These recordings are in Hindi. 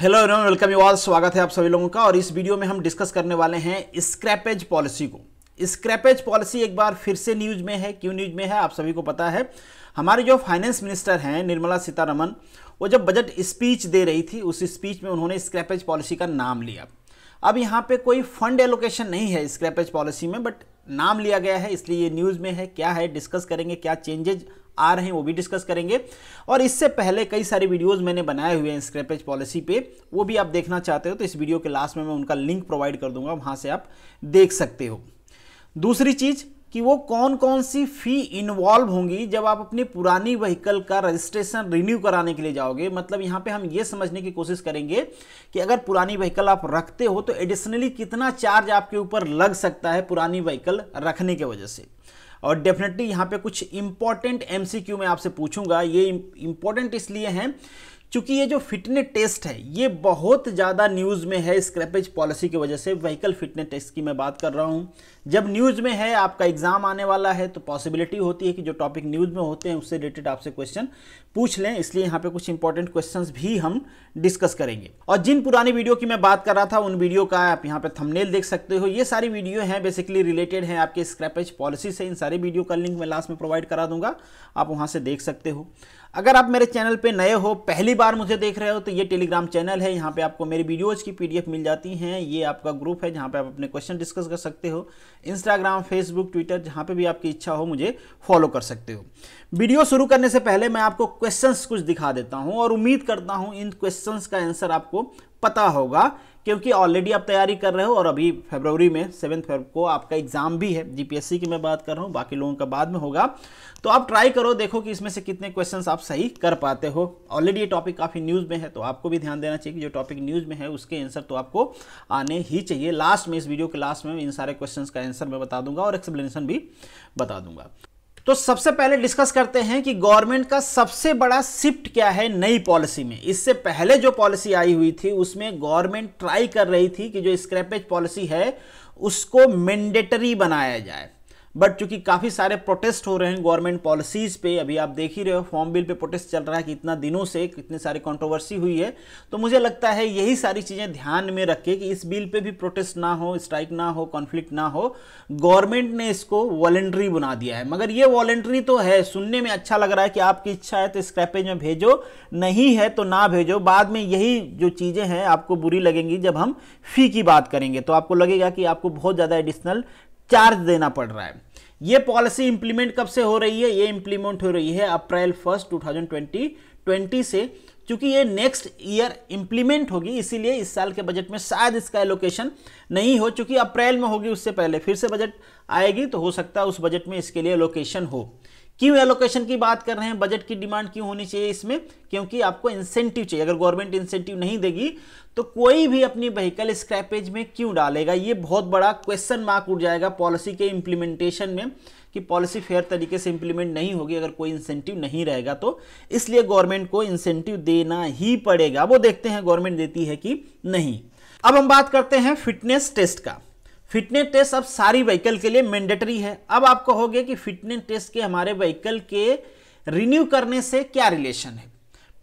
Hello everyone, welcome you all. स्वागत है आप सभी लोगों का। और इस वीडियो में हम डिस्कस करने वाले हैं स्क्रैपेज पॉलिसी को। स्क्रैपेज पॉलिसी एक बार फिर से न्यूज में है। क्यों न्यूज में है आप सभी को पता है। हमारे जो फाइनेंस मिनिस्टर हैं निर्मला सीतारमण, वो जब बजट स्पीच दे रही थी उस स्पीच में उन्होंने स्क्रैपेज पॉलिसी का नाम लिया। अब यहाँ पे कोई फंड एलोकेशन नहीं है स्क्रैपेज पॉलिसी में, बट नाम लिया गया है, इसलिए ये न्यूज़ में है। क्या है डिस्कस करेंगे, क्या चेंजेज आ रहे हैं वो भी डिस्कस करेंगे। और इससे पहले कई सारे वीडियोस मैंने बनाए हुए हैं स्क्रैपेज पॉलिसी पे, वो भी आप देखना चाहते हो तो इस वीडियो के लास्ट में मैं उनका लिंक प्रोवाइड कर दूंगा, वहाँ से आप देख सकते हो। दूसरी चीज़ कि वो कौन कौन सी फ़ी इन्वॉल्व होंगी जब आप अपनी पुरानी व्हीकल का रजिस्ट्रेशन रिन्यू कराने के लिए जाओगे। मतलब यहाँ पे हम ये समझने की कोशिश करेंगे कि अगर पुरानी व्हीकल आप रखते हो तो एडिशनली कितना चार्ज आपके ऊपर लग सकता है पुरानी व्हीकल रखने के वजह से। और डेफिनेटली यहाँ पे कुछ इंपॉर्टेंट एमसीक्यू मैं आपसे पूछूंगा। ये इंपॉर्टेंट इसलिए हैं क्योंकि ये जो फिटनेस टेस्ट है ये बहुत ज़्यादा न्यूज़ में है स्क्रैपेज पॉलिसी की वजह से। व्हीकल फिटनेस टेस्ट की मैं बात कर रहा हूँ। जब न्यूज़ में है, आपका एग्जाम आने वाला है, तो पॉसिबिलिटी होती है कि जो टॉपिक न्यूज़ में होते हैं उससे रिलेटेड आपसे क्वेश्चन पूछ लें। इसलिए यहाँ पे कुछ इंपॉर्टेंट क्वेश्चंस भी हम डिस्कस करेंगे। और जिन पुरानी वीडियो की मैं बात कर रहा था उन वीडियो का आप यहाँ पे थंबनेल देख सकते हो। ये सारी वीडियो हैं बेसिकली रिलेटेड हैं आपके स्क्रैपेज पॉलिसी से। इन सारी वीडियो का लिंक मैं लास्ट में प्रोवाइड करा दूंगा, आप वहाँ से देख सकते हो। अगर आप मेरे चैनल पे नए हो, पहली बार मुझे देख रहे हो, तो ये टेलीग्राम चैनल है। यहाँ पे आपको मेरी वीडियोज़ की पीडीएफ मिल जाती हैं। ये आपका ग्रुप है जहाँ पे आप अपने क्वेश्चन डिस्कस कर सकते हो। इंस्टाग्राम, फेसबुक, ट्विटर, जहाँ पे भी आपकी इच्छा हो मुझे फॉलो कर सकते हो। वीडियो शुरू करने से पहले मैं आपको क्वेश्चंस कुछ दिखा देता हूँ और उम्मीद करता हूँ इन क्वेश्चंस का आंसर आपको पता होगा, क्योंकि ऑलरेडी आप तैयारी कर रहे हो और अभी फरवरी में 7 फरवरी को आपका एग्जाम भी है। जीपीएससी की मैं बात कर रहा हूँ, बाकी लोगों का बाद में होगा। तो आप ट्राई करो, देखो कि इसमें से कितने क्वेश्चंस आप सही कर पाते हो। ऑलरेडी ये टॉपिक काफ़ी न्यूज़ में है, तो आपको भी ध्यान देना चाहिए कि जो टॉपिक न्यूज़ में है उसके आंसर तो आपको आने ही चाहिए। लास्ट में, इस वीडियो के लास्ट में इन सारे क्वेश्चंस का आंसर मैं बता दूंगा और एक्सप्लेनेशन भी बता दूंगा। तो सबसे पहले डिस्कस करते हैं कि गवर्नमेंट का सबसे बड़ा शिफ्ट क्या है नई पॉलिसी में। इससे पहले जो पॉलिसी आई हुई थी उसमें गवर्नमेंट ट्राई कर रही थी कि जो स्क्रैपेज पॉलिसी है उसको मैंडेटरी बनाया जाए, बट चूंकि काफ़ी सारे प्रोटेस्ट हो रहे हैं गवर्नमेंट पॉलिसीज़ पे, अभी आप देख ही रहे हो फॉर्म बिल पे प्रोटेस्ट चल रहा है कि इतना दिनों से कितने सारी कंट्रोवर्सी हुई है। तो मुझे लगता है यही सारी चीज़ें ध्यान में रख के कि इस बिल पे भी प्रोटेस्ट ना हो, स्ट्राइक ना हो, कॉन्फ्लिक्ट ना हो, गवर्नमेंट ने इसको वॉलंटरी बना दिया है। मगर ये वॉलंटरी तो है, सुनने में अच्छा लग रहा है कि आपकी इच्छा है तो स्क्रैपेज में भेजो, नहीं है तो ना भेजो। बाद में यही जो चीज़ें हैं आपको बुरी लगेंगी जब हम फ़ी की बात करेंगे, तो आपको लगेगा कि आपको बहुत ज़्यादा एडिशनल चार्ज देना पड़ रहा है। ये पॉलिसी इंप्लीमेंट कब से हो रही है? ये इंप्लीमेंट हो रही है अप्रैल 1, 2020 से। क्योंकि ये नेक्स्ट ईयर इंप्लीमेंट होगी, इसीलिए इस साल के बजट में शायद इसका एलोकेशन नहीं हो, चूंकि अप्रैल में होगी, उससे पहले फिर से बजट आएगी तो हो सकता है उस बजट में इसके लिए एलोकेशन हो। क्यों एलोकेशन की बात कर रहे हैं, बजट की डिमांड क्यों होनी चाहिए इसमें? क्योंकि आपको इंसेंटिव चाहिए। अगर गवर्नमेंट इंसेंटिव नहीं देगी तो कोई भी अपनी व्हीकल स्क्रैपेज में क्यों डालेगा? ये बहुत बड़ा क्वेश्चन मार्क उठ जाएगा पॉलिसी के इम्प्लीमेंटेशन में कि पॉलिसी फेयर तरीके से इंप्लीमेंट नहीं होगी अगर कोई इंसेंटिव नहीं रहेगा तो। इसलिए गवर्नमेंट को इंसेंटिव देना ही पड़ेगा। वो देखते हैं गवर्नमेंट देती है कि नहीं। अब हम बात करते हैं फिटनेस टेस्ट का। फिटनेस टेस्ट अब सारी व्हीकल के लिए मैंडेटरी है। अब आप कहोगे कि फिटनेस टेस्ट के हमारे व्हीकल के रिन्यू करने से क्या रिलेशन है?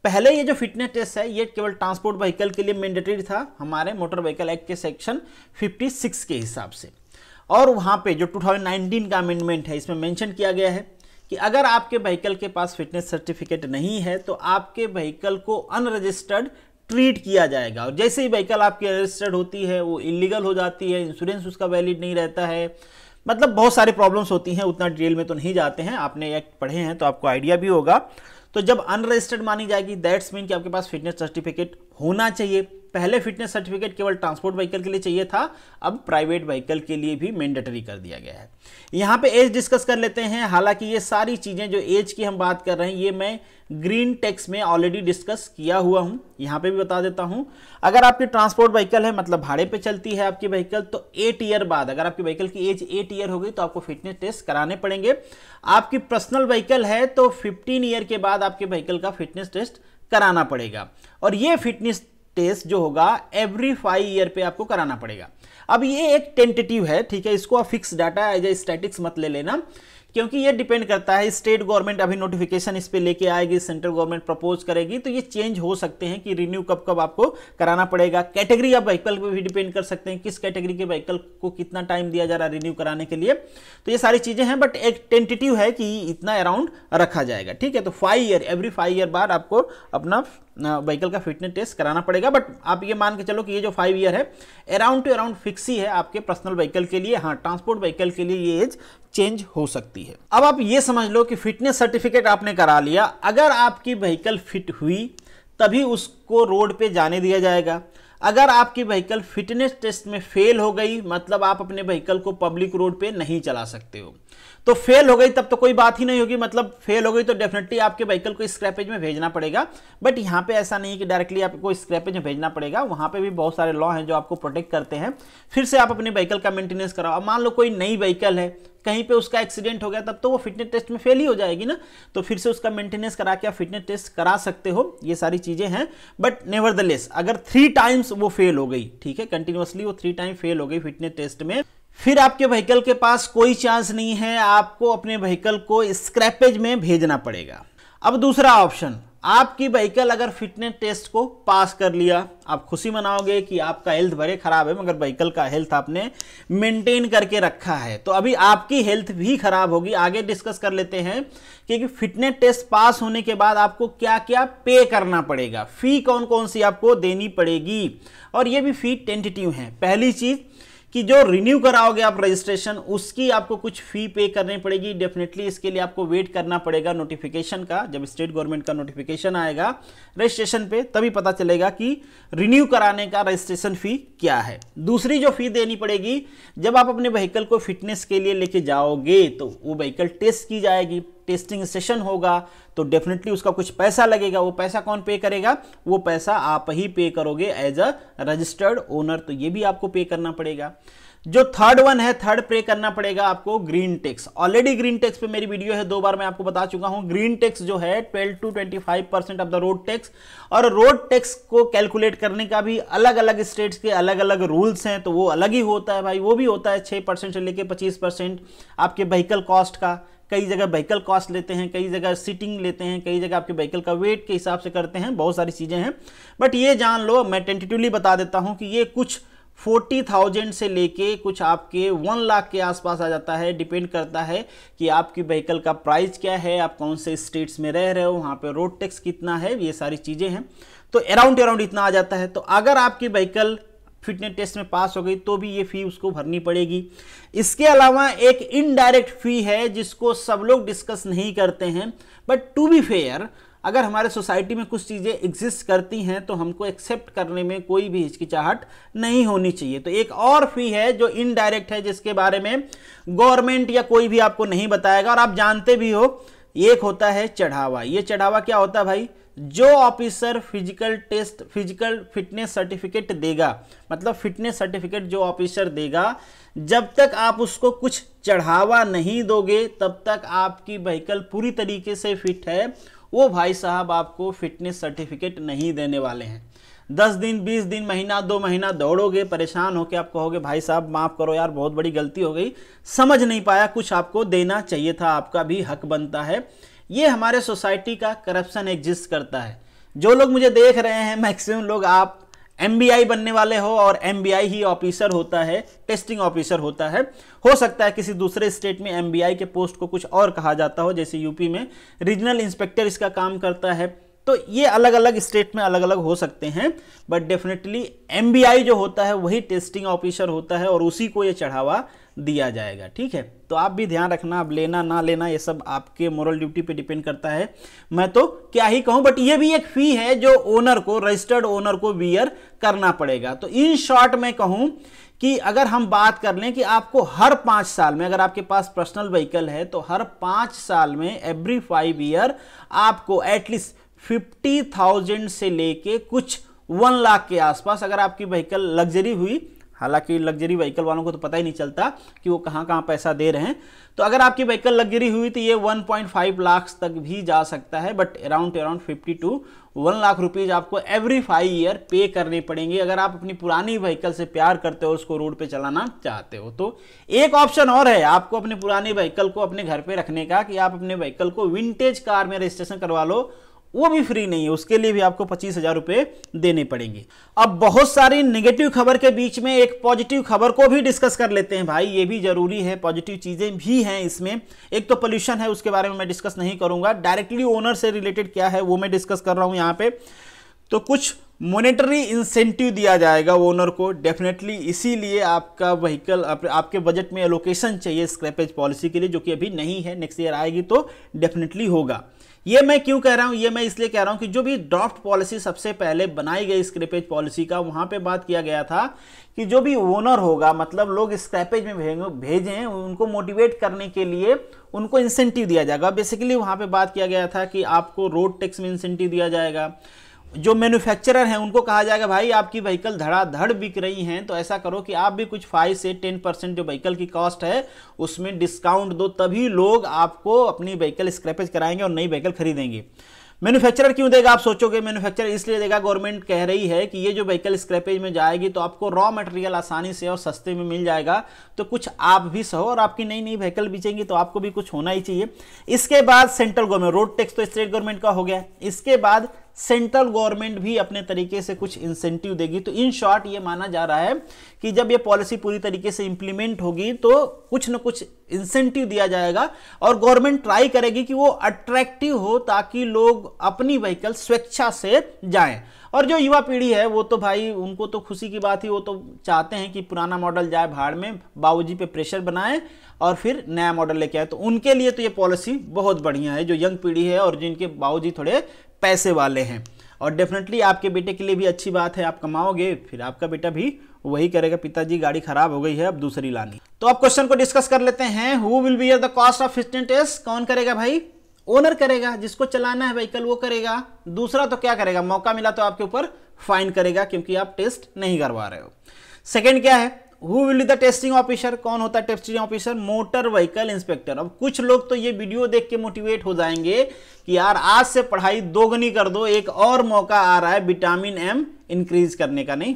पहले ये जो फिटनेस टेस्ट है ये केवल ट्रांसपोर्ट व्हीकल के लिए मैंडेटरी था हमारे मोटर व्हीकल एक्ट के सेक्शन 56 के हिसाब से। और वहाँ पे जो 2019 का अमेंडमेंट है इसमें मेंशन किया गया है कि अगर आपके व्हीकल के पास फिटनेस सर्टिफिकेट नहीं है तो आपके व्हीकल को अनरजिस्टर्ड ट्रीट किया जाएगा। और जैसे ही व्हीकल आपकी रजिस्टर्ड होती है वो इलीगल हो जाती है, इंश्योरेंस उसका वैलिड नहीं रहता है, मतलब बहुत सारी प्रॉब्लम्स होती हैं। उतना डिटेल में तो नहीं जाते हैं, आपने एक्ट पढ़े हैं तो आपको आइडिया भी होगा। तो जब अनरजिस्टर्ड मानी जाएगी दैट्स मीन कि आपके पास फिटनेस सर्टिफिकेट होना चाहिए। पहले फिटनेस सर्टिफिकेट केवल ट्रांसपोर्ट व्हीकल के लिए चाहिए था, अब प्राइवेट व्हीकल के लिए भी मैंडेटरी कर दिया गया है। यहाँ पे एज डिस्कस कर लेते हैं। हालांकि ये सारी चीज़ें जो एज की हम बात कर रहे हैं ये मैं ग्रीन टेक्स्ट में ऑलरेडी डिस्कस किया हुआ हूँ, यहाँ पे भी बता देता हूँ। अगर आपकी ट्रांसपोर्ट व्हीकल है, मतलब भाड़े पे चलती है आपकी व्हीकल, तो 8 ईयर बाद, अगर आपकी व्हीकल की एज 8 ईयर हो गई तो आपको फिटनेस टेस्ट कराने पड़ेंगे। आपकी पर्सनल व्हीकल है तो 15 ईयर के बाद आपके व्हीकल का फिटनेस टेस्ट कराना पड़ेगा। और ये फिटनेस टेस्ट जो होगा एवरी 5 ईयर पे आपको कराना पड़ेगा। अब ये एक टेंटेटिव है, ठीक है, इसको आप fix data as a statics मत ले लेना, क्योंकि ये डिपेंड करता है, स्टेट गवर्नमेंट अभी नोटिफिकेशन इस पे लेके आएगी, सेंट्रल गवर्नमेंट प्रपोज करेगी, तो ये चेंज हो सकते हैं कि रिन्यू कब कब आपको कराना पड़ेगा। कैटेगरी ऑफ व्हीकल पे भी डिपेंड कर सकते हैं, किस कैटेगरी के व्हीकल को कितना टाइम दिया जा रहा है रिन्यू कराने के लिए। तो ये सारी चीजें हैं, बट एक टेंटेटिव है कि इतना अराउंड रखा जाएगा, ठीक है। तो 5 ईयर, एवरी 5 ईयर बाद आपको अपना व्हीकल का फिटनेस टेस्ट कराना पड़ेगा। बट आप ये मान के चलो कि ये जो 5 ईयर है अराउंड टू अराउंड फिक्स ही है आपके पर्सनल व्हीकल के लिए। हाँ, ट्रांसपोर्ट व्हीकल के लिए ये एज चेंज हो सकती है। अब आप ये समझ लो कि फिटनेस सर्टिफिकेट आपने करा लिया, अगर आपकी व्हीकल फिट हुई तभी उसको रोड पे जाने दिया जाएगा। अगर आपकी व्हीकल फिटनेस टेस्ट में फेल हो गई, मतलब आप अपने व्हीकल को पब्लिक रोड पे नहीं चला सकते हो। तो फेल हो गई तब तो कोई बात ही नहीं होगी, मतलब फेल हो गई तो डेफिनेटली आपके व्हीकल को स्क्रैपेज में भेजना पड़ेगा। बट यहाँ पे ऐसा नहीं है कि डायरेक्टली आपको स्क्रैपेज में भेजना पड़ेगा, वहाँ पे भी बहुत सारे लॉ हैं जो आपको प्रोटेक्ट करते हैं। फिर से आप अपने व्हीकल का मेंटेनेंस कराओ। अब मान लो कोई नई व्हीकल है, कहीं पे उसका एक्सीडेंट हो गया, तब तो वो फिटनेस टेस्ट में फेल ही हो जाएगी ना, तो फिर से उसका मेंटेनेंस करा के आप फिटनेस टेस्ट करा सकते हो। ये सारी चीजें हैं। बट नेवरदलेस अगर 3 टाइम्स वो फेल हो गई, ठीक है, कंटिन्यूअसली वो 3 टाइम फेल हो गई फिटनेस टेस्ट में, फिर आपके व्हीकल के पास कोई चांस नहीं है, आपको अपने व्हीकल को स्क्रैपेज में भेजना पड़ेगा। अब दूसरा ऑप्शन, आपकी व्हीकल अगर फिटनेस टेस्ट को पास कर लिया, आप खुशी मनाओगे कि आपका हेल्थ भले खराब है मगर व्हीकल का हेल्थ आपने मेंटेन करके रखा है, तो अभी आपकी हेल्थ भी खराब होगी। आगे डिस्कस कर लेते हैं कि फिटनेस टेस्ट पास होने के बाद आपको क्या क्या पे करना पड़ेगा, फी कौन कौन सी आपको देनी पड़ेगी, और ये भी फी टेंटेटिव है। पहली चीज कि जो रिन्यू कराओगे आप रजिस्ट्रेशन, उसकी आपको कुछ फी पे करनी पड़ेगी। डेफिनेटली इसके लिए आपको वेट करना पड़ेगा नोटिफिकेशन का। जब स्टेट गवर्नमेंट का नोटिफिकेशन आएगा रजिस्ट्रेशन पे, तभी पता चलेगा कि रिन्यू कराने का रजिस्ट्रेशन फी क्या है। दूसरी जो फी देनी पड़ेगी, जब आप अपने व्हीकल को फिटनेस के लिए लेके जाओगे तो वो व्हीकल टेस्ट की जाएगी, टेस्टिंग सेशन होगा, तो डेफिनेटली उसका कुछ पैसा लगेगा। वो पैसा कौन पे करेगा? वो पैसा आप ही पे करोगे एज अ रजिस्टर्ड ओनर, तो ये भी आपको पे करना पड़ेगा। जो थर्ड वन है, थर्ड पे करना पड़ेगा आपको green tax. Already green tax पे मेरी वीडियो है, 2 बार मैं आपको बता चुका हूं। ग्रीन टैक्स जो है 12 to 25% of the road tax, और रोड टैक्स को कैलकुलेट करने का भी अलग अलग स्टेट्स के अलग अलग रूल्स हैं, तो वो अलग ही होता है भाई। वो भी होता है 6% से लेके 25% आपके व्हीकल कॉस्ट का। कई जगह व्हीकल कॉस्ट लेते हैं, कई जगह सीटिंग लेते हैं, कई जगह आपके व्हीकल का वेट के हिसाब से करते हैं, बहुत सारी चीजें हैं। बट ये जान लो, मैं टेंटेटिवली बता देता हूं कि ये कुछ 40,000 से लेके कुछ आपके 1 लाख के आसपास आ जाता है। डिपेंड करता है कि आपकी व्हीकल का प्राइस क्या है, आप कौन से स्टेट्स में रह रहे हो, वहाँ पे रोड टैक्स कितना है, ये सारी चीज़ें हैं। तो अराउंड इतना आ जाता है। तो अगर आपकी व्हीकल फिटनेस टेस्ट में पास हो गई तो भी ये फी उसको भरनी पड़ेगी। इसके अलावा एक इनडायरेक्ट फी है जिसको सब लोग डिस्कस नहीं करते हैं, बट टू बी फेयर अगर हमारे सोसाइटी में कुछ चीज़ें एग्जिस्ट करती हैं तो हमको एक्सेप्ट करने में कोई भी हिचकिचाहट नहीं होनी चाहिए। तो एक और फी है जो इनडायरेक्ट है, जिसके बारे में गवर्नमेंट या कोई भी आपको नहीं बताएगा और आप जानते भी हो। एक होता है चढ़ावा। ये चढ़ावा क्या होता है भाई? जो ऑफिसर फिजिकल फिटनेस सर्टिफिकेट देगा, मतलब फिटनेस सर्टिफिकेट जो ऑफिसर देगा, जब तक आप उसको कुछ चढ़ावा नहीं दोगे तब तक आपकी व्हीकल पूरी तरीके से फिट है, वो भाई साहब आपको फिटनेस सर्टिफिकेट नहीं देने वाले हैं। 10 दिन, 20 दिन, महीना, 2 महीना दौड़ोगे, परेशान होकर आप कहोगे भाई साहब माफ़ करो यार, बहुत बड़ी गलती हो गई, समझ नहीं पाया, कुछ आपको देना चाहिए था, आपका भी हक बनता है। ये हमारे सोसाइटी का करप्शन एग्जिस्ट करता है। जो लोग मुझे देख रहे हैं, मैक्सिमम लोग आप MBI बनने वाले हो और MBI ही ऑफिसर होता है, टेस्टिंग ऑफिसर होता है। हो सकता है किसी दूसरे स्टेट में MBI के पोस्ट को कुछ और कहा जाता हो, जैसे यूपी में रीजनल इंस्पेक्टर इसका काम करता है। तो ये अलग अलग स्टेट में अलग अलग हो सकते हैं, बट डेफिनेटली MBI जो होता है वही टेस्टिंग ऑफिसर होता है और उसी को ये चढ़ावा दिया जाएगा। ठीक है, तो आप भी ध्यान रखना, अब लेना ना लेना ये सब आपके मोरल ड्यूटी पे डिपेंड करता है। मैं तो क्या ही कहूं, बट ये भी एक फी है जो ओनर को, रजिस्टर्ड ओनर को बियर करना पड़ेगा। तो इन शॉर्ट में कहूं कि अगर हम बात कर लें कि आपको हर 5 साल में, अगर आपके पास पर्सनल व्हीकल है तो हर 5 साल में एवरी 5 ईयर आपको एटलीस्ट 50,000 से लेके कुछ 1 लाख के आसपास, अगर आपकी व्हीकल लग्जरी हुई हालांकि लग्जरी व्हीकल वालों को तो पता ही नहीं चलता कि वो कहाँ कहाँ पैसा दे रहे हैं। तो अगर आपकी व्हीकल लग्जरी हुई तो ये 1.5 लाख तक भी जा सकता है, but around 50 to 1 lakh rupees आपको एवरी 5 ईयर पे करने पड़ेंगे अगर आप अपनी पुरानी व्हीकल से प्यार करते हो, उसको रोड पे चलाना चाहते हो। तो एक ऑप्शन और है आपको अपने पुरानी व्हीकल को अपने घर पे रखने का, कि आप अपने व्हीकल को विंटेज कार में रजिस्ट्रेशन करवा लो, वो भी फ्री नहीं है, उसके लिए भी आपको 25,000 रुपए देने पड़ेंगे। अब बहुत सारी नेगेटिव खबर के बीच में एक पॉजिटिव खबर को भी डिस्कस कर लेते हैं भाई, ये भी जरूरी है, पॉजिटिव चीजें भी हैं इसमें। एक तो पोल्यूशन है, उसके बारे में मैं डिस्कस नहीं करूंगा, डायरेक्टली ओनर से रिलेटेड क्या है वो मैं डिस्कस कर रहा हूं यहाँ पे। तो कुछ मॉनेटरी इंसेंटिव दिया जाएगा ओनर को डेफिनेटली, इसीलिए आपका व्हीकल आपके बजट में एलोकेशन चाहिए स्क्रैपेज पॉलिसी के लिए, जो कि अभी नहीं है, नेक्स्ट ईयर आएगी तो डेफिनेटली होगा। ये मैं क्यों कह रहा हूं, ये मैं इसलिए कह रहा हूं कि जो भी ड्राफ्ट पॉलिसी सबसे पहले बनाई गई स्क्रैपेज पॉलिसी का, वहां पे बात किया गया था कि जो भी ओनर होगा, मतलब लोग स्क्रैपेज में भेजें, उनको मोटिवेट करने के लिए उनको इंसेंटिव दिया जाएगा। बेसिकली वहां पे बात किया गया था कि आपको रोड टैक्स में इंसेंटिव दिया जाएगा। जो मैन्युफैक्चरर हैं उनको कहा जाएगा भाई आपकी व्हीकल धड़ाधड़ बिक रही हैं, तो ऐसा करो कि आप भी कुछ 5 से 10% जो व्हीकल की कॉस्ट है उसमें डिस्काउंट दो, तभी लोग आपको अपनी व्हीकल स्क्रैपेज कराएंगे और नई व्हीकल खरीदेंगे। मैन्युफैक्चरर क्यों देगा आप सोचोगे, मैन्युफैक्चरर इसलिए देगा, गवर्नमेंट कह रही है कि ये जो व्हीकल स्क्रैपेज में जाएगी तो आपको रॉ मटेरियल आसानी से और सस्ते में मिल जाएगा, तो कुछ आप भी सहो और आपकी नई नई व्हीकल बेचेंगी तो आपको भी कुछ होना ही चाहिए। इसके बाद सेंट्रल गवर्नमेंट, रोड टैक्स तो स्टेट गवर्नमेंट का हो गया, इसके बाद सेंट्रल गवर्नमेंट भी अपने तरीके से कुछ इंसेंटिव देगी। तो इन शॉर्ट ये माना जा रहा है कि जब ये पॉलिसी पूरी तरीके से इंप्लीमेंट होगी तो कुछ न कुछ इंसेंटिव दिया जाएगा और गवर्नमेंट ट्राई करेगी कि वो अट्रैक्टिव हो, ताकि लोग अपनी व्हीकल स्वेच्छा से जाएं। और जो युवा पीढ़ी है वो तो भाई उनको तो खुशी की बात ही, वो तो चाहते हैं कि पुराना मॉडल जाए भाड़ में, बाबूजी पे प्रेशर बनाए और फिर नया मॉडल लेके आए। तो उनके लिए तो ये पॉलिसी बहुत बढ़िया है, जो यंग पीढ़ी है और जिनके बाबूजी थोड़े पैसे वाले हैं। और डेफिनेटली आपके बेटे के लिए भी अच्छी बात है, आप कमाओगे फिर आपका बेटा भी वही करेगा, पिताजी गाड़ी खराब हो गई है अब दूसरी लानी। तो अब क्वेश्चन को डिस्कस कर लेते हैं, who will bear the cost of fitness test? कौन करेगा भाई? ओनर करेगा, जिसको चलाना है व्हीकल वो करेगा। दूसरा तो क्या करेगा, मौका मिला तो आपके ऊपर फाइन करेगा क्योंकि आप टेस्ट नहीं करवा रहे हो। सेकंड क्या है, who will be the testing officer? कौन होता है testing officer? Motor vehicle inspector. अब कुछ लोग तो ये वीडियो देख के मोटिवेट हो जाएंगे कि यार आज से पढ़ाई दोगुनी कर दो, एक और मौका आ रहा है विटामिन एम इंक्रीज करने का। नहीं।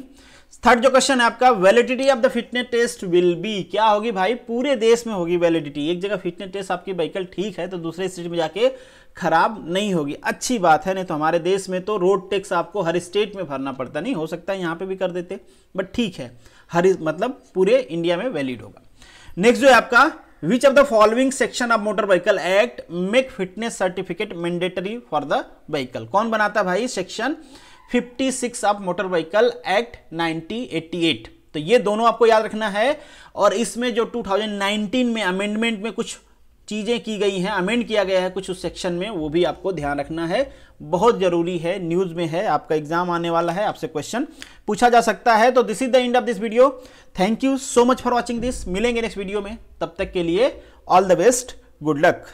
थर्ड जो क्वेश्चन है आपका, validity of the fitness test will be, क्या होगी भाई? पूरे देश में होगी वैलिडिटी। एक जगह फिटनेस टेस्ट आपकी व्हीकल ठीक है तो दूसरे स्टेट में जाके खराब नहीं होगी, अच्छी बात है। नहीं तो हमारे देश में तो रोड टैक्स आपको हर स्टेट में भरना पड़ता, नहीं हो सकता है यहाँ पे भी कर देते, बट ठीक है, मतलब पूरे इंडिया में वैलिड होगा। नेक्स्ट जो है आपका, which of the following section of motor vehicle act make fitness certificate mandatory for the vehicle? कौन बनाता है भाई? Section 56 of motor vehicle act 1988। तो ये दोनों आपको याद रखना है। और इसमें जो 2019 में अमेंडमेंट में कुछ चीजें की गई हैं, अमेंड किया गया है कुछ उस सेक्शन में, वो भी आपको ध्यान रखना है, बहुत जरूरी है, न्यूज में है, आपका एग्जाम आने वाला है, आपसे क्वेश्चन पूछा जा सकता है। तो this is the end of this video. Thank you so much for watching this. मिलेंगे नेक्स्ट वीडियो में, तब तक के लिए all the best, good luck.